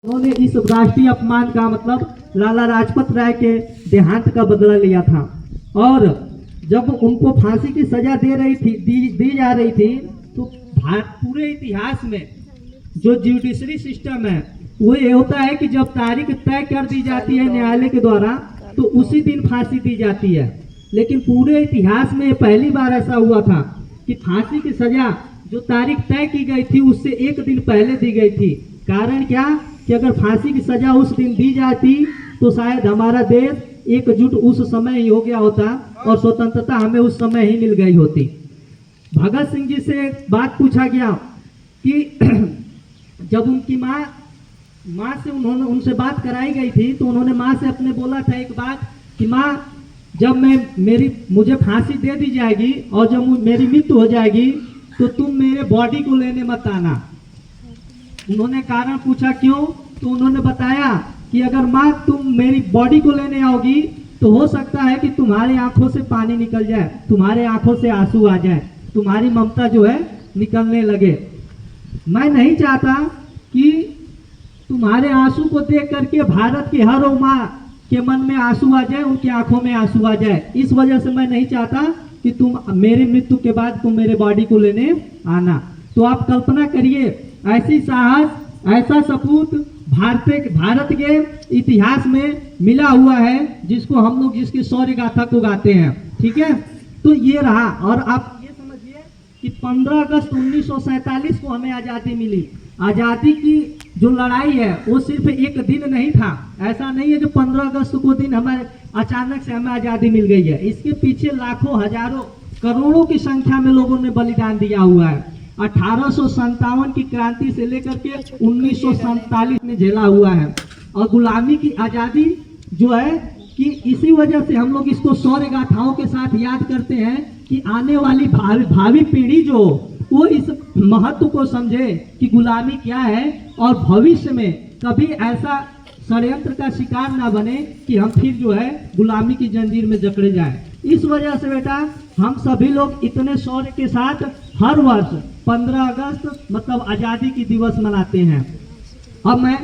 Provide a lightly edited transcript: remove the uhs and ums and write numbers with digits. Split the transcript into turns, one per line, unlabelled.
उन्होंने इस राष्ट्रीय अपमान का मतलब लाला लाजपत राय के देहांत का बदला लिया था। और जब उनको फांसी की सजा दी जा रही थी तो पूरे इतिहास में जो जुडिशरी सिस्टम है वो ये होता है कि जब तारीख तय कर दी जाती है न्यायालय के द्वारा तो उसी दिन फांसी दी जाती है। लेकिन पूरे इतिहास में पहली बार ऐसा हुआ था कि फांसी की सजा जो तारीख तय की गई थी उससे एक दिन पहले दी गई थी। कारण क्या कि अगर फांसी की सजा उस दिन दी जाती तो शायद हमारा देश एकजुट उस समय ही हो गया होता और स्वतंत्रता हमें उस समय ही मिल गई होती। भगत सिंह जी से एक बात पूछा गया कि जब उनकी माँ से उनसे बात कराई गई थी तो उन्होंने माँ से अपने बोला था एक बात कि माँ जब मुझे फांसी दे दी जाएगी और जब मेरी मृत्यु हो जाएगी तो तुम मेरे बॉडी को लेने मत आना। उन्होंने कारण पूछा क्यों, तो उन्होंने बताया कि अगर माँ तुम मेरी बॉडी को लेने आओगी तो हो सकता है कि तुम्हारी आंखों से पानी निकल जाए, तुम्हारे आंखों से आंसू आ जाए, तुम्हारी ममता जो है निकलने लगे। मैं नहीं चाहता कि तुम्हारे आंसू को देख करके भारत की हर माँ के मन में आंसू आ जाए, उनकी आंखों में आंसू आ जाए। इस वजह से मैं नहीं चाहता कि तुम मेरी मृत्यु के बाद तुम मेरे बॉडी को लेने आना। तो आप कल्पना करिए ऐसी साहस, ऐसा सपूत भारत के इतिहास में मिला हुआ है जिसको हम लोग जिसकी शौर्य गाथा को गाते हैं। ठीक है, तो ये रहा। और आप ये समझिए कि 15 अगस्त 1947 को हमें आज़ादी मिली। आज़ादी की जो लड़ाई है वो सिर्फ एक दिन नहीं था। ऐसा नहीं है कि 15 अगस्त को दिन हमें अचानक से हमें आज़ादी मिल गई है। इसके पीछे लाखों, हजारों, करोड़ों की संख्या में लोगों ने बलिदान दिया हुआ है। 1857 की क्रांति से लेकर के 1947 में झेला हुआ है। और गुलामी की आज़ादी जो है कि इसी वजह से हम लोग इसको शौर्य गाथाओं के साथ याद करते हैं कि आने वाली भावी पीढ़ी जो वो इस महत्व को समझे कि गुलामी क्या है और भविष्य में कभी ऐसा षड्यंत्र का शिकार ना बने कि हम फिर जो है गुलामी की जंजीर में जकड़े जाए। इस वजह से बेटा हम सभी लोग इतने शौर्य के साथ हर वर्ष 15 अगस्त मतलब आज़ादी की दिवस मनाते हैं। अब मैं